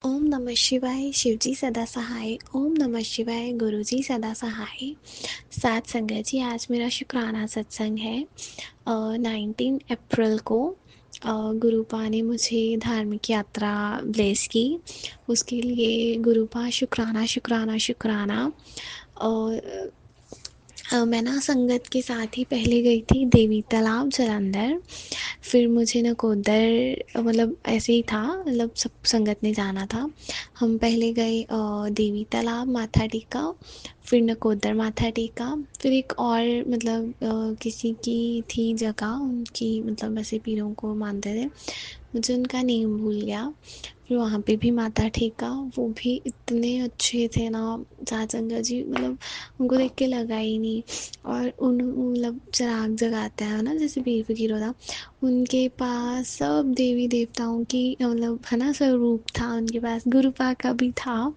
ओम नमः शिवाय शिवजी सदा सहाय। ओम नमः शिवाय गुरुजी सदा सहाय। साथ संगत जी, आज मेरा शुक्राना सत्संग है। 19 अप्रैल को गुरुपा ने मुझे धार्मिक यात्रा ब्लेस की। उसके लिए गुरुपा शुक्राना शुक्राना शुक्राना। और मैं ना संगत के साथ ही पहले गई थी देवी तालाब जालंधर। फिर मुझे नकोदर, मतलब ऐसे ही था, मतलब सब संगत ने जाना था। हम पहले गए देवी तालाब, माथा टेका। फिर नकोदर माथा टेका। फिर एक और मतलब किसी की थी जगह, उनकी मतलब ऐसे पीरों को मानते थे, मुझे उनका नेम भूल गया। फिर वहाँ पे भी माथा टेका। वो भी इतने अच्छे थे ना सात संगत जी, मतलब उनको देख के लगा ही नहीं। और उन मतलब चिराग जगाते हैं ना, जैसे पीर फकीर होता, उनके पास सब देवी देवताओं की मतलब है ना स्वरूप था। उनके पास गुरुपा का भी था।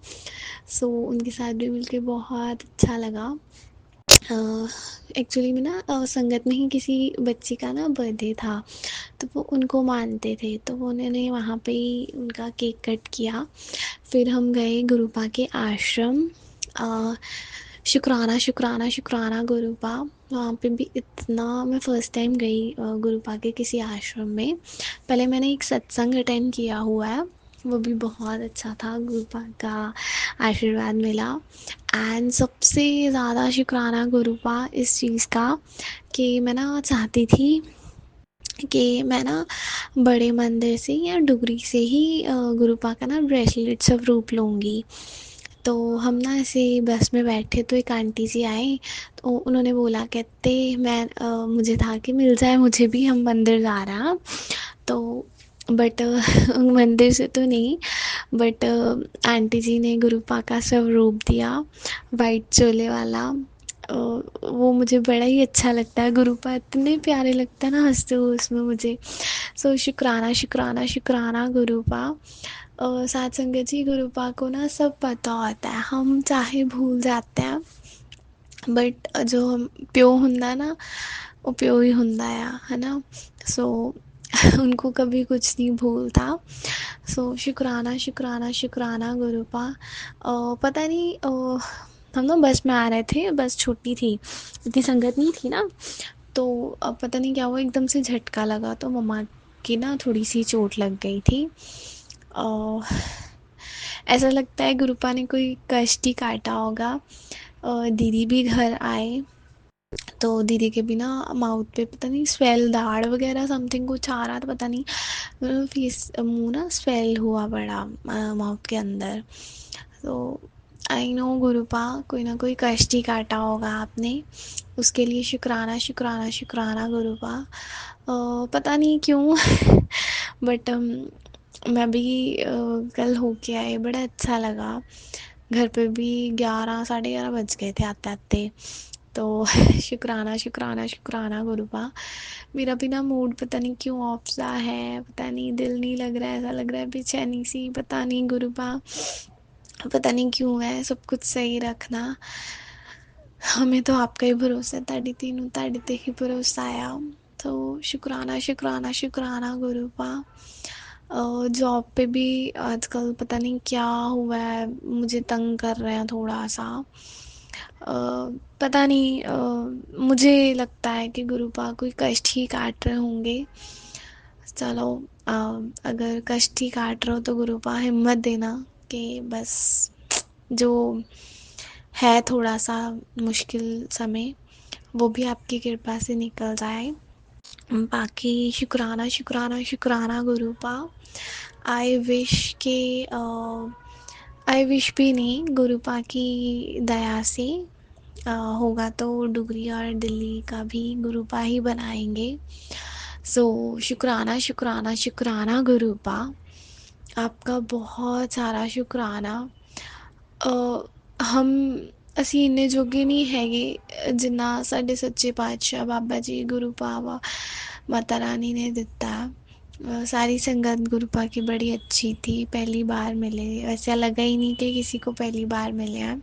सो उनके साथ भी मिलके बहुत अच्छा लगा। एक्चुअली में ना संगत में ही किसी बच्ची का ना बर्थडे था, तो वो उनको मानते थे, तो वो उन्होंने वहाँ पे ही उनका केक कट किया। फिर हम गए गुरुपा के आश्रम। अ, शुक्राना शुक्राना शुक्राना गुरुपा। वहाँ पे भी इतना, मैं फ़र्स्ट टाइम गई गुरुपा के किसी आश्रम में। पहले मैंने एक सत्संग अटेंड किया हुआ है, वो भी बहुत अच्छा था, गुरुपा का आशीर्वाद मिला। एंड सबसे ज़्यादा शुक्राना गुरुपा इस चीज़ का कि मैं ना चाहती थी कि मैं ना बड़े मंदिर से या डुगरी से ही गुरुपा का ना ब्रेसलेट स्वरूप लूँगी। तो हम ना ऐसे बस में बैठे तो एक आंटी जी आई, तो उन्होंने बोला, कहते मैं मुझे था कि मिल जाए मुझे भी, हम मंदिर जा रहे हैं। तो बट मंदिर से तो नहीं, बट आंटी जी ने गुरुपा का स्वरूप दिया, वाइट चोले वाला। वो मुझे बड़ा ही अच्छा लगता है, गुरुपा इतने प्यारे लगता है ना हंसते हुए उसमें मुझे। सो शुक्राना शुक्राना शुक्राना गुरुपा। साथ संगत जी, गुरुपा को ना सब पता होता है, हम चाहे भूल जाते हैं, बट जो हम प्यो हुंदा ना, वो प्यो ही हुंदा है ना। सो उनको कभी कुछ नहीं भूलता। सो शुक्राना शुक्राना शुक्राना गुरुपा। पता नहीं, हम ना बस में आ रहे थे, बस छोटी थी, इतनी संगत नहीं थी ना। तो अब पता नहीं क्या हुआ, एकदम से झटका लगा, तो मम्मा की ना थोड़ी सी चोट लग गई थी। ऐसा लगता है गुरुपा ने कोई कष्ट ही काटा होगा। दीदी भी घर आए, तो दीदी के भी ना माउथ पे पता नहीं स्वेल, दाढ़ वगैरह समथिंग कुछ आ रहा था, पता नहीं, फेस मुंह ना स्वेल हुआ बड़ा माउथ के अंदर। तो आई नो गुरुपा, कोई ना कोई कष्ट ही काटा होगा आपने, उसके लिए शुक्राना शुक्राना शुक्राना गुरुपा। पता नहीं क्यों बट मैं भी कल होके आई, बड़ा अच्छा लगा। घर पे भी 11 साढ़े 11 बज गए थे आते आते। तो शुक्राना शुक्राना शुक्राना गुरुपा। मेरा भी ना मूड पता नहीं क्यों ऑफ सा है, पता नहीं, दिल नहीं लग रहा है, ऐसा लग रहा है बेचैनी सी, पता नहीं गुरुपा, पता नहीं क्यों है। सब कुछ सही रखना, हमें तो आपका ही भरोसा है, ताड़ी तीनों ताड़ी ते ही भरोसा आया। तो शुक्राना शुक्राना शुक्राना गुरुपा। जॉब पे भी आजकल पता नहीं क्या हुआ है, मुझे तंग कर रहे हैं थोड़ा सा। पता नहीं, मुझे लगता है कि गुरुपा कोई कष्ट ही काट रहे होंगे। चलो, अगर कष्ट ही काट रहे हो तो गुरुपा हिम्मत देना कि बस जो है थोड़ा सा मुश्किल समय, वो भी आपकी कृपा से निकल जाए। बाकी शुक्राना शुक्राना शुक्राना गुरुपा। आई विश के आई विश भी नहीं, गुरुपा की दया से होगा तो डुगरी और दिल्ली का भी गुरुपा ही बनाएंगे। सो शुक्राना शुक्राना शुक्राना गुरुपा, आपका बहुत सारा शुक्राना। हम ਅਸੀਂ ਇੰਨੇ ਜੋਗੇ ਨਹੀਂ ਹੈਗੇ ਜਿੰਨਾ ਸਾਡੇ ਸੱਚੇ ਪਾਤਸ਼ਾਹ ਬਾਬਾ ਜੀ गुरुपा व माता रानी ने ਦਿੱਤਾ। सारी संगत गुरुपा की बड़ी अच्छी थी, पहली बार मिले, वैसा लगा ही नहीं कि किसी को पहली बार मिले हैं।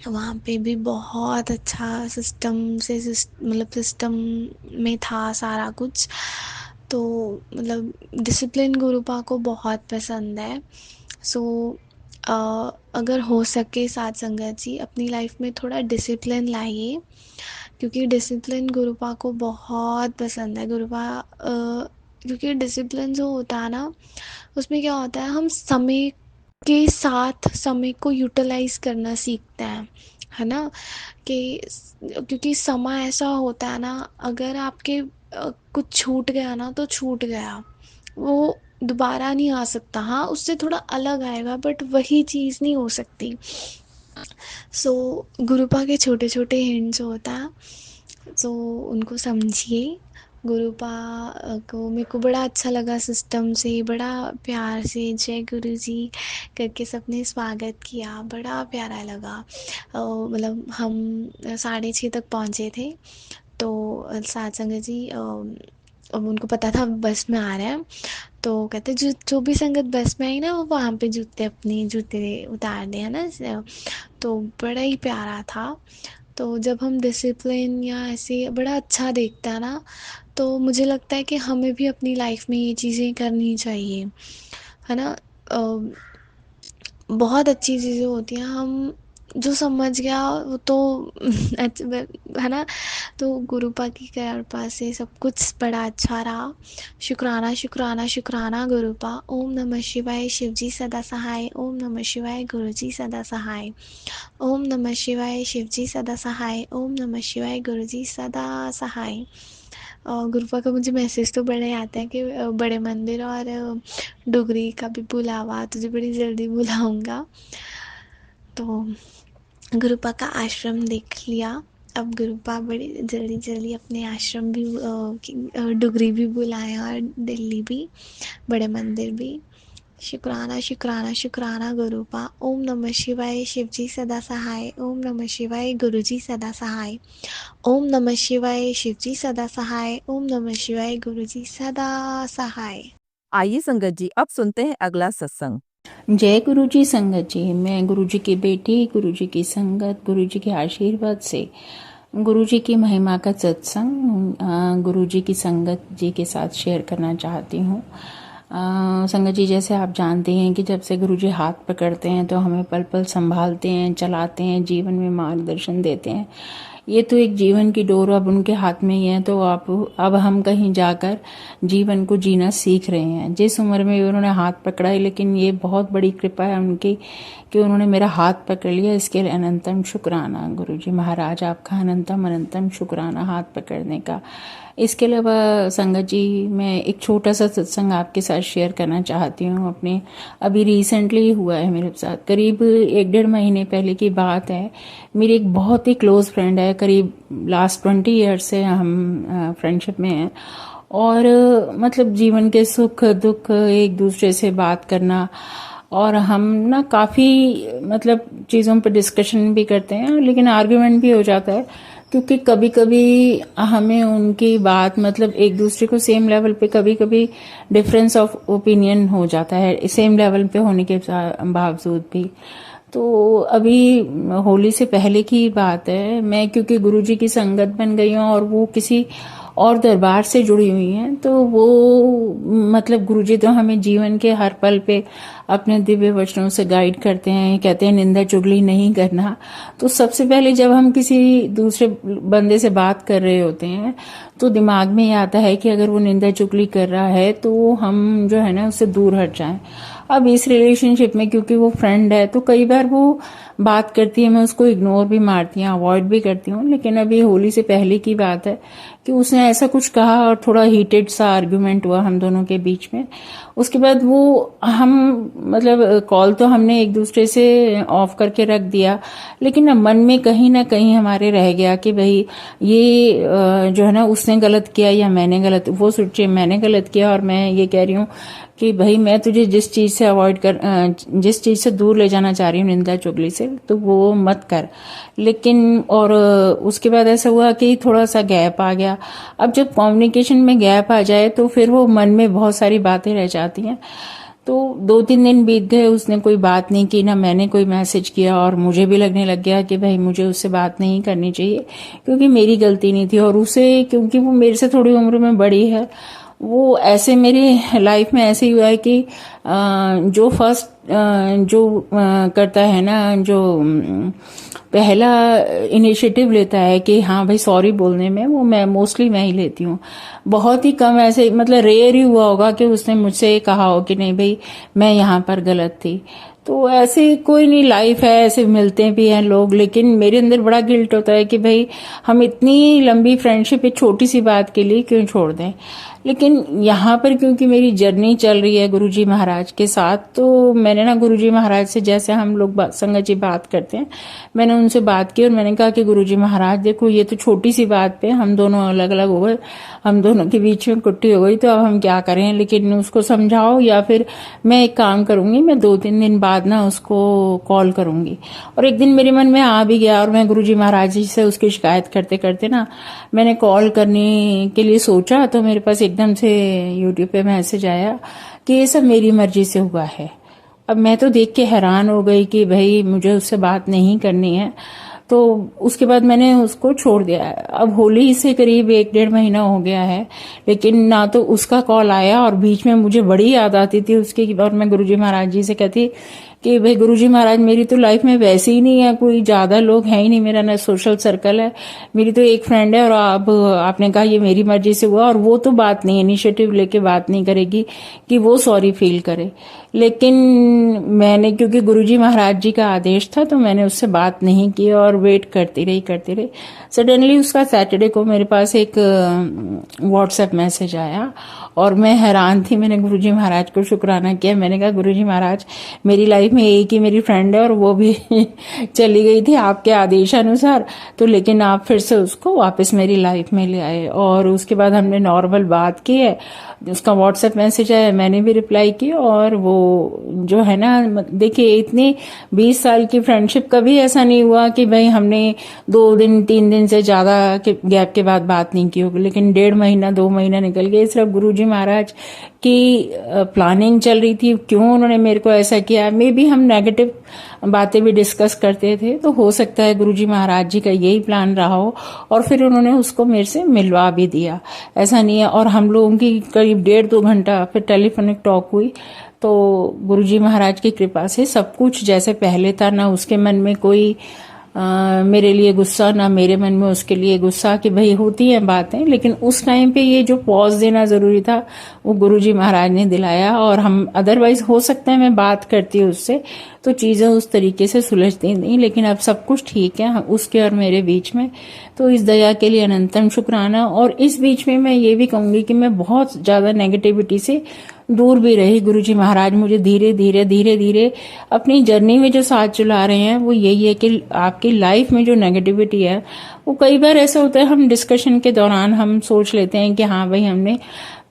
वहाँ पे भी बहुत अच्छा सिस्टम से मतलब सिस्टम में था सारा कुछ। तो मतलब डिसिप्लिन गुरुपा को बहुत पसंद है। सो अगर हो सके साथ संगत जी अपनी लाइफ में थोड़ा डिसिप्लिन लाइए, क्योंकि डिसिप्लिन गुरुपा को बहुत पसंद है। गुरुपा क्योंकि डिसिप्लिन जो होता है ना, उसमें क्या होता है, हम समय के साथ समय को यूटिलाइज करना सीखते हैं, है ना। कि क्योंकि समय ऐसा होता है ना, अगर आपके कुछ छूट गया ना तो छूट गया, वो दोबारा नहीं आ सकता। हाँ, उससे थोड़ा अलग आएगा बट वही चीज़ नहीं हो सकती। सो गुरुपा के छोटे छोटे हिंट्स होता है, सो उनको समझिए। गुरुपा को मेरे को बड़ा अच्छा लगा, सिस्टम से बड़ा प्यार से जय गुरु जी करके सबने स्वागत किया, बड़ा प्यारा लगा। मतलब हम 6:30 तक पहुँचे थे, तो साथ संगत जी अब उनको पता था बस में आ रहे हैं, तो कहते जो जो भी संगत बस में आई ना वो वहाँ पे अपने जूते उतार दे, है ना। तो बड़ा ही प्यारा था। तो जब हम डिसिप्लिन या ऐसे बड़ा अच्छा देखता है ना, तो मुझे लगता है कि हमें भी अपनी लाइफ में ये चीज़ें करनी चाहिए, है ना। बहुत अच्छी चीज़ें होती हैं, हम जो समझ गया वो तो है ना। तो गुरुपा की कृपा से सब कुछ बड़ा अच्छा रहा। शुक्राना शुक्राना शुक्राना गुरुपा। ओम नमः शिवाय, शिवजी सदा सहाय। ओम नमः शिवाय, गुरुजी सदा सहाय। ओम नमः शिवाय, शिवजी सदा सहाय। ओम नमः शिवाय, गुरुजी सदा सहाय। गुरुपा का मुझे मैसेज तो बड़े आते हैं कि बड़े मंदिर और डुगरी का भी बुलावा, तुझे बड़ी जल्दी बुलाऊंगा। तो गुरुपा का आश्रम देख लिया। अब गुरुपा बड़ी जल्दी जल्दी अपने आश्रम भी डुगरी भी बुलाए और दिल्ली भी, बड़े मंदिर भी। शुक्राना शुक्राना शुक्राना गुरुपा। ओम नमः शिवाय, शिवजी सदा सहाय। ओम नमः शिवाय, गुरुजी सदा सहाय। ओम नमः शिवाय, शिवजी सदा सहाय। ओम नमः शिवाय, गुरुजी सदा सहाय। आइए संगत जी अब सुनते हैं अगला सत्संग। जय गुरु जी संगत जी। मैं गुरु जी की बेटी, गुरु जी की संगत, गुरु जी के आशीर्वाद से गुरु जी की महिमा का सत्संग गुरु जी की संगत जी के साथ शेयर करना चाहती हूँ। संगत जी, जैसे आप जानते हैं कि जब से गुरु जी हाथ पकड़ते हैं तो हमें पल पल संभालते हैं, चलाते हैं, जीवन में मार्गदर्शन देते हैं। ये तो एक जीवन की डोर अब उनके हाथ में ही है, तो आप अब हम कहीं जाकर जीवन को जीना सीख रहे हैं। जिस उम्र में उन्होंने हाथ पकड़ा है, लेकिन ये बहुत बड़ी कृपा है उनकी कि उन्होंने मेरा हाथ पकड़ लिया। इसके लिए अनंतम शुक्राना गुरु जी महाराज, आपका अनंतम अनंतम शुक्राना हाथ पकड़ने का। इसके अलावा संगत जी, मैं एक छोटा सा सत्संग आपके साथ शेयर करना चाहती हूँ। अपने अभी रिसेंटली हुआ है मेरे साथ, करीब 1-1.5 महीने पहले की बात है। मेरी एक बहुत ही क्लोज फ्रेंड है, करीब लास्ट 20 ईयर्स से हम फ्रेंडशिप में हैं। और मतलब जीवन के सुख दुख एक दूसरे से बात करना, और हम ना काफ़ी मतलब चीज़ों पर डिस्कशन भी करते हैं, लेकिन आर्ग्यूमेंट भी हो जाता है, क्योंकि कभी कभी हमें उनकी बात मतलब एक दूसरे को सेम लेवल पे, कभी कभी डिफरेंस ऑफ ओपिनियन हो जाता है सेम लेवल पे होने के बावजूद भी। तो अभी होली से पहले की बात है, मैं क्योंकि गुरुजी की संगत बन गई हूँ और वो किसी और दरबार से जुड़ी हुई हैं, तो वो मतलब गुरुजी तो हमें जीवन के हर पल पे अपने दिव्य वचनों से गाइड करते हैं, कहते हैं निंदा चुगली नहीं करना। तो सबसे पहले जब हम किसी दूसरे बंदे से बात कर रहे होते हैं तो दिमाग में ये आता है कि अगर वो निंदा चुगली कर रहा है तो हम जो है ना उससे दूर हट जाएं। अब इस रिलेशनशिप में क्योंकि वो फ्रेंड है तो कई बार वो बात करती है, मैं उसको इग्नोर भी मारती हूँ, अवॉइड भी करती हूँ। लेकिन अभी होली से पहले की बात है कि उसने ऐसा कुछ कहा और थोड़ा हीटेड सा आर्ग्यूमेंट हुआ हम दोनों के बीच में। उसके बाद वो हम मतलब कॉल तो हमने एक दूसरे से ऑफ करके रख दिया, लेकिन ना मन में कहीं ना कहीं हमारे रह गया कि भाई ये जो है ना उसने गलत किया या मैंने गलत। वो सोचिए मैंने गलत किया और मैं ये कह रही हूँ कि भाई मैं तुझे जिस चीज से अवॉइड कर जिस चीज से दूर ले जाना चाह रही हूँ निंदा चुगली से, तो वो मत कर। लेकिन और उसके बाद ऐसा हुआ कि थोड़ा सा गैप आ गया। अब जब कम्युनिकेशन में गैप आ जाए तो फिर वो मन में बहुत सारी बातें रह जाती हैं। तो 2-3 दिन बीत गए, उसने कोई बात नहीं की, ना मैंने कोई मैसेज किया, और मुझे भी लगने लग गया कि भाई मुझे उससे बात नहीं करनी चाहिए क्योंकि मेरी गलती नहीं थी, और उसे क्योंकि वो मेरे से थोड़ी उम्र में बड़ी है वो ऐसे मेरे लाइफ में ऐसे ही हुआ है कि जो फर्स्ट जो करता है ना, जो पहला इनिशिएटिव लेता है कि हाँ भाई सॉरी बोलने में, वो मैं ही लेती हूँ। बहुत ही कम ऐसे, मतलब रेयर ही हुआ होगा कि उसने मुझसे कहा हो कि नहीं भाई मैं यहाँ पर गलत थी। तो ऐसे कोई नहीं, लाइफ है, ऐसे मिलते भी हैं लोग, लेकिन मेरे अंदर बड़ा गिल्ट होता है कि भाई हम इतनी लंबी फ्रेंडशिप एक छोटी सी बात के लिए क्यों छोड़ दें। लेकिन यहाँ पर क्योंकि मेरी जर्नी चल रही है गुरुजी महाराज के साथ, तो मैंने ना गुरुजी महाराज से, जैसे हम लोग संगत जी बात करते हैं, मैंने उनसे बात की और मैंने कहा कि गुरुजी महाराज देखो ये तो छोटी सी बात पे हम दोनों अलग अलग हो गए, हम दोनों के बीच में कुट्टी हो गई, तो अब हम क्या करें, लेकिन उसको समझाओ या फिर मैं एक काम करूंगी, मैं 2-3 दिन बाद ना उसको कॉल करूंगी। और एक दिन मेरे मन में आ भी गया और मैं गुरुजी महाराज जी से उसकी शिकायत करते करते ना मैंने कॉल करने के लिए सोचा, तो मेरे पास एकदम से यूट्यूब पे मैसेज आया कि ये सब मेरी मर्जी से हुआ है। अब मैं तो देख के हैरान हो गई कि भाई मुझे उससे बात नहीं करनी है। तो उसके बाद मैंने उसको छोड़ दिया। अब होली से करीब 1-1.5 महीना हो गया है, लेकिन ना तो उसका कॉल आया, और बीच में मुझे बड़ी याद आती थी उसकी, और मैं गुरुजी महाराज जी से कहती कि भाई गुरुजी महाराज मेरी तो लाइफ में वैसे ही नहीं है, कोई ज्यादा लोग हैं ही नहीं, मेरा ना सोशल सर्कल है, मेरी तो एक फ्रेंड है, और आपने कहा ये मेरी मर्जी से हुआ, और वो तो बात नहीं, इनिशिएटिव लेके बात नहीं करेगी कि वो सॉरी फील करे। लेकिन मैंने, क्योंकि गुरुजी महाराज जी का आदेश था, तो मैंने उससे बात नहीं की और वेट करती रही। सडनली उसका सैटरडे को मेरे पास एक व्हाट्सएप मैसेज आया और मैं हैरान थी। मैंने गुरुजी महाराज को शुक्राना किया, मैंने कहा गुरुजी महाराज मेरी लाइफ में एक ही मेरी फ्रेंड है और वो भी चली गई थी आपके आदेशानुसार, तो लेकिन आप फिर से उसको वापस मेरी लाइफ में ले आए। और उसके बाद हमने नॉर्मल बात की है, उसका व्हाट्सएप मैसेज आया, मैंने भी रिप्लाई की, और वो जो है ना, देखिए इतनी 20 साल की फ्रेंडशिप कभी ऐसा नहीं हुआ कि भाई हमने 2-3 दिन से ज्यादा के गैप के बाद बात नहीं की होगी, लेकिन 1.5 महीना 2 महीना निकल गए। सिर्फ गुरुजी महाराज की प्लानिंग चल रही थी, क्यों उन्होंने मेरे को ऐसा किया, मे बी हम नेगेटिव बातें भी डिस्कस करते थे, तो हो सकता है गुरुजी महाराज जी का यही प्लान रहा हो, और फिर उन्होंने उसको मेरे से मिलवा भी दिया, ऐसा नहीं है। और हम लोगों की करीब 1.5-2 घंटा फिर टेलीफोनिक टॉक हुई, तो गुरुजी महाराज की कृपा से सब कुछ जैसे पहले था, ना उसके मन में कोई मेरे लिए गुस्सा, ना मेरे मन में उसके लिए गुस्सा, कि भाई होती हैं बातें, लेकिन उस टाइम पे ये जो पॉज देना जरूरी था वो गुरुजी महाराज ने दिलाया। और हम अदरवाइज हो सकता है मैं बात करती उससे तो चीजें उस तरीके से सुलझती नहीं, लेकिन अब सब कुछ ठीक है उसके और मेरे बीच में, तो इस दया के लिए अनंतम शुक्राना। और इस बीच में मैं ये भी कहूंगी कि मैं बहुत ज्यादा नेगेटिविटी से दूर भी रही। गुरुजी महाराज मुझे धीरे धीरे अपनी जर्नी में जो साथ चला रहे हैं वो यही है कि आपकी लाइफ में जो नेगेटिविटी है, वो कई बार ऐसा होता है हम डिस्कशन के दौरान हम सोच लेते हैं कि हाँ भाई हमने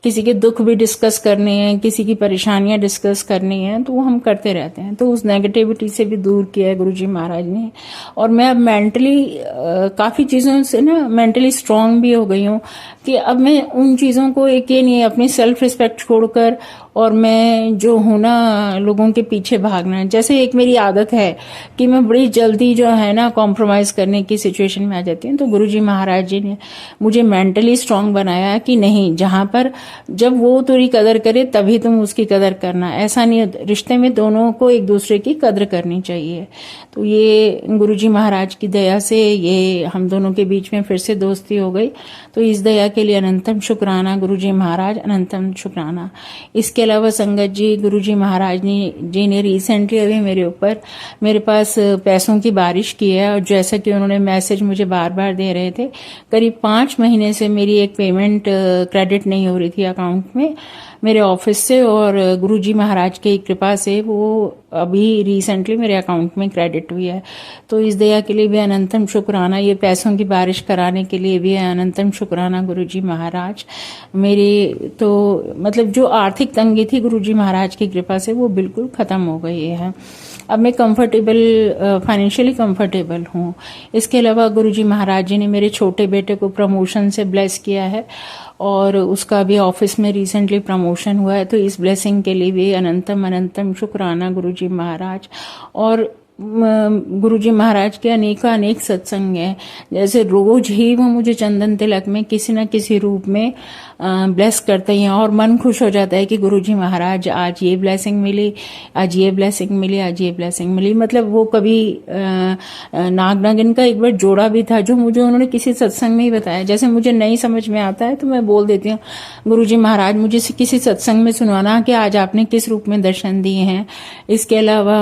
किसी के दुख भी डिस्कस करने हैं, किसी की परेशानियां डिस्कस करनी है, तो वो हम करते रहते हैं। तो उस नेगेटिविटी से भी दूर किया है गुरुजी महाराज ने। और मैं अब मेंटली काफी चीजों से ना मेंटली स्ट्रांग भी हो गई हूँ कि अब मैं उन चीजों को, एक ये नहीं अपनी सेल्फ रिस्पेक्ट छोड़कर और मैं जो हूं ना लोगों के पीछे भागना, जैसे एक मेरी आदत है कि मैं बड़ी जल्दी जो है ना कॉम्प्रोमाइज करने की सिचुएशन में आ जाती हूँ। तो गुरुजी महाराज जी ने मुझे मेंटली स्ट्रांग बनाया कि नहीं, जहां पर जब वो तेरी कदर करे तभी तुम उसकी कदर करना, ऐसा नहीं, रिश्ते में दोनों को एक दूसरे की कदर करनी चाहिए। तो ये गुरुजी महाराज की दया से ये हम दोनों के बीच में फिर से दोस्ती हो गई। तो इस दया के लिए अनंतम शुक्राना गुरुजी महाराज, अनंतम शुक्राना। इसके अलावा संगत जी, गुरुजी महाराज जी ने रिसेंटली अभी मेरे पास पैसों की बारिश की है, और जैसा कि उन्होंने मैसेज मुझे बार बार दे रहे थे, करीब 5 महीने से मेरी एक पेमेंट क्रेडिट नहीं हो रही थी अकाउंट में मेरे ऑफिस से, और गुरुजी महाराज की कृपा से वो अभी रिसेंटली मेरे अकाउंट में क्रेडिट हुई है। तो इस दया के लिए भी अनंतम शुक्राना, ये पैसों की बारिश कराने के लिए भी अनंतम शुक्राना गुरुजी महाराज। मेरी तो मतलब जो आर्थिक तंगी थी गुरुजी महाराज की कृपा से वो बिल्कुल खत्म हो गई है। अब मैं फाइनेंशियली कंफर्टेबल हूँ। इसके अलावा गुरुजी महाराज जी ने मेरे छोटे बेटे को प्रमोशन से ब्लेस किया है, और उसका भी ऑफिस में रिसेंटली प्रमोशन हुआ है। तो इस ब्लेसिंग के लिए भी अनंतम अनंतम शुक्राना गुरुजी महाराज। और गुरुजी महाराज के अनेक सत्संग हैं। जैसे रोज ही वो मुझे चंदन तिलक में किसी न किसी रूप में ब्लेस करते हैं और मन खुश हो जाता है कि गुरुजी महाराज आज ये ब्लेसिंग मिली, आज ये ब्लेसिंग मिली, आज ये ब्लेसिंग मिली। मतलब वो कभी नाग नागिन का एक बार जोड़ा भी था जो मुझे उन्होंने किसी सत्संग में ही बताया। जैसे मुझे नहीं समझ में आता है तो मैं बोल देती हूँ, गुरुजी महाराज मुझे किसी सत्संग में सुनवाना कि आज आपने किस रूप में दर्शन दिए हैं। इसके अलावा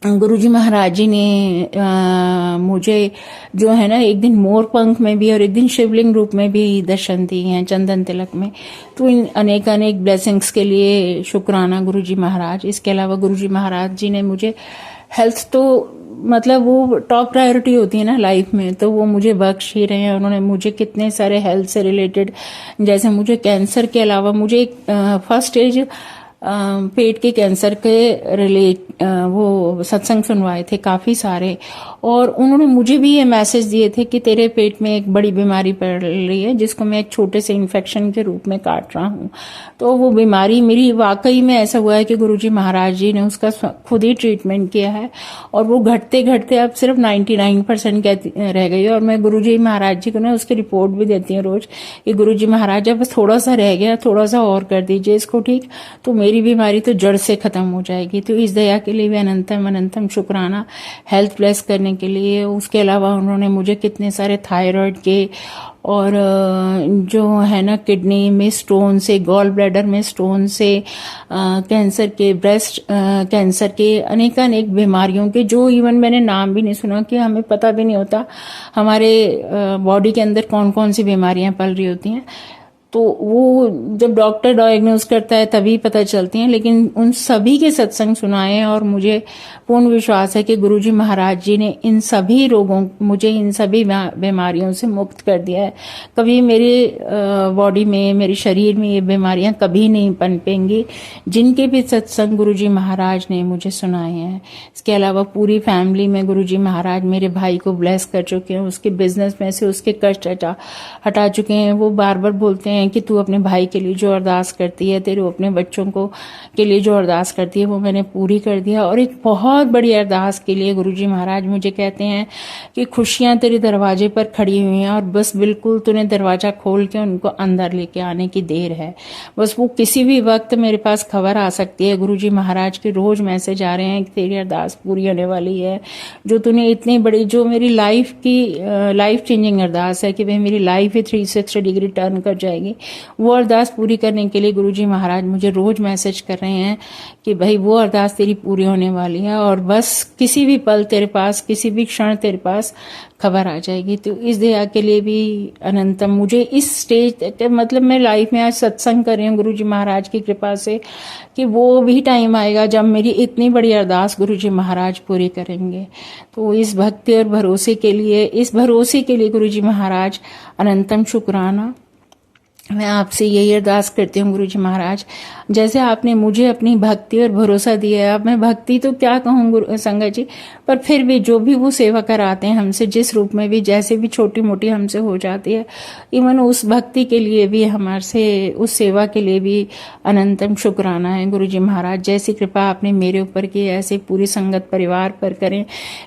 गुरुजी महाराज जी ने मुझे जो है ना एक दिन मोर पंख में भी और एक दिन शिवलिंग रूप में भी दर्शन दिए हैं चंदन तिलक में। तो इन अनेक ब्लेसिंग्स के लिए शुक्राना गुरुजी महाराज। इसके अलावा गुरुजी महाराज जी ने मुझे हेल्थ तो मतलब वो टॉप प्रायोरिटी होती है ना लाइफ में, तो वो मुझे बख्श ही रहे हैं। उन्होंने मुझे कितने सारे हेल्थ से रिलेटेड, जैसे मुझे कैंसर के अलावा मुझे फर्स्ट स्टेज पेट के कैंसर के रिलेट वो सत्संग सुनवाए थे काफ़ी सारे, और उन्होंने मुझे भी ये मैसेज दिए थे कि तेरे पेट में एक बड़ी बीमारी पड़ रही है जिसको मैं एक छोटे से इन्फेक्शन के रूप में काट रहा हूँ। तो वो बीमारी मेरी वाकई में ऐसा हुआ है कि गुरुजी महाराज जी ने उसका खुद ही ट्रीटमेंट किया है और वो घटते घटते अब सिर्फ 99% रह गई है। और मैं गुरुजी महाराज जी को ना उसकी रिपोर्ट भी देती हूँ रोज कि गुरुजी महाराज अब थोड़ा सा रह गया, थोड़ा सा और कर दीजिए इसको ठीक, तो मेरी बीमारी तो जड़ से खत्म हो जाएगी। तो इस दया के लिए भी अनंतम शुक्राना हेल्थ ब्लेस करने के लिए। उसके अलावा उन्होंने मुझे कितने सारे थायराइड के और जो है ना किडनी में स्टोन से, गॉल ब्लैडर में स्टोन से, कैंसर के, ब्रेस्ट कैंसर के, अनेक बीमारियों के जो इवन मैंने नाम भी नहीं सुना, कि हमें पता भी नहीं होता हमारे बॉडी के अंदर कौन कौन सी बीमारियां पल रही होती हैं। तो वो जब डॉक्टर डायग्नोज करता है तभी पता चलती हैं। लेकिन उन सभी के सत्संग सुनाए और मुझे पूर्ण विश्वास है कि गुरुजी महाराज जी ने इन सभी रोगों, मुझे इन सभी बीमारियों से मुक्त कर दिया है। कभी मेरे बॉडी में, मेरे शरीर में ये बीमारियां कभी नहीं पनपेंगी, जिनके भी सत्संग गुरुजी महाराज ने मुझे सुनाए हैं। इसके अलावा पूरी फैमिली में गुरुजी महाराज मेरे भाई को ब्लेस कर चुके हैं, उसके बिजनेस में से उसके कष्ट हटा चुके हैं। वो बार बार बोलते हैं कि तू अपने भाई के लिए जो अरदास करती है, तेरे अपने बच्चों को के लिए जो अरदास करती है वो मैंने पूरी कर दिया। और एक बहुत बड़ी अरदास के लिए गुरुजी महाराज मुझे कहते हैं कि खुशियां तेरे दरवाजे पर खड़ी हुई हैं और बस बिल्कुल तूने दरवाजा खोल के उनको अंदर लेके आने की देर है। बस वो किसी भी वक्त मेरे पास खबर आ सकती है। गुरुजी महाराज के रोज मैसेज आ रहे हैं कि तेरी अरदास पूरी होने वाली है। जो तूने इतनी बड़ी, जो मेरी लाइफ की लाइफ चेंजिंग अरदास है कि भाई मेरी लाइफ ही 360 डिग्री टर्न कर जाएगी, वो अरदास पूरी करने के लिए गुरुजी महाराज मुझे रोज मैसेज कर रहे हैं कि भाई वो अरदास तेरी पूरी होने वाली है और बस किसी भी पल तेरे पास, किसी भी क्षण तेरे पास खबर आ जाएगी। तो इस दया के लिए भी अनंतम, मुझे इस स्टेज, मतलब मैं लाइफ में आज सत्संग कर रही हूँ गुरुजी महाराज की कृपा से, कि वो भी टाइम आएगा जब मेरी इतनी बड़ी अरदास गुरुजी महाराज पूरी करेंगे। तो इस भक्ति और भरोसे के लिए, इस भरोसे के लिए गुरुजी महाराज अनंतम शुक्राना। मैं आपसे यही अरदास करती हूँ गुरुजी महाराज, जैसे आपने मुझे अपनी भक्ति और भरोसा दिया है, अब मैं भक्ति तो क्या कहूँ संगत जी, पर फिर भी जो भी वो सेवा कराते हैं हमसे, जिस रूप में भी, जैसे भी छोटी मोटी हमसे हो जाती है, इवन उस भक्ति के लिए भी, हमारे से उस सेवा के लिए भी अनंतम शुक्राना है गुरुजी महाराज। जैसी कृपा आपने मेरे ऊपर की ऐसे पूरी संगत परिवार पर करें,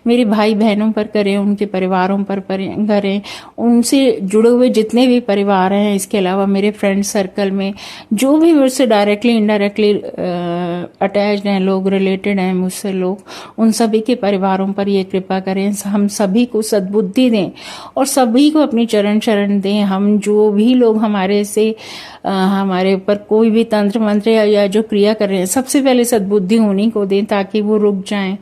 मेरे भाई बहनों पर करें, उनके परिवारों पर करें, उनसे जुड़े हुए जितने भी परिवार हैं, इसके अलावा मेरे फ्रेंड सर्कल में जो भी मुझसे डायरेक्टली इनडायरेक्टली अटैच्ड हैं लोग, रिलेटेड हैं मुझसे लोग, उन सभी के परिवारों पर ये कृपा करें। हम सभी को सद्बुद्धि दें और सभी को अपनी चरण शरण दें। हम जो भी लोग हमारे से हमारे ऊपर कोई भी तंत्र मंत्र या जो क्रिया कर रहे हैं, सबसे पहले सद्बुद्धि उन्हीं को दें ताकि वो रुक जाएं।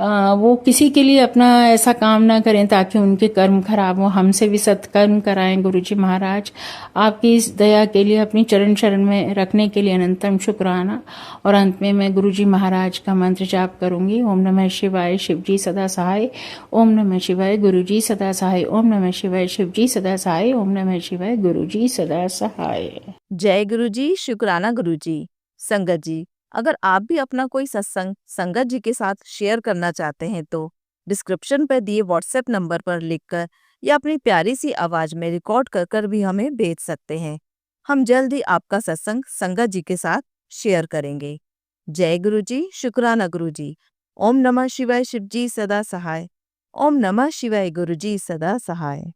वो किसी के लिए अपना ऐसा काम ना करें ताकि उनके कर्म खराब हो, हमसे भी सत्कर्म कराएं गुरुजी महाराज। आपकी इस दया के लिए अपनी चरण शरण में रखने के लिए अनंतम शुक्राना। और अंत में मैं गुरुजी महाराज का मंत्र जाप करूंगी। ओम नमः शिवाय, शिवजी सदा सहाय। ओम नमः शिवाय, गुरुजी सदा सहाय। ओम नमः शिवाय, शिवजी सदा सहाय। ओम नमः शिवाय, गुरुजी सदा सहाय। जय गुरुजी, शुक्राना गुरुजी। संगत जी, अगर आप भी अपना कोई सत्संग संगत जी के साथ शेयर करना चाहते हैं तो डिस्क्रिप्शन पर दिए व्हाट्सएप नंबर पर लिखकर या अपनी प्यारी सी आवाज में रिकॉर्ड कर भी हमें भेज सकते हैं। हम जल्द ही आपका सत्संग संगत जी के साथ शेयर करेंगे। जय गुरुजी, शुक्राना गुरुजी। ओम नमः शिवाय शिवजी सदा सहाय। ओम नमः शिवाय गुरुजी सदा सहाय।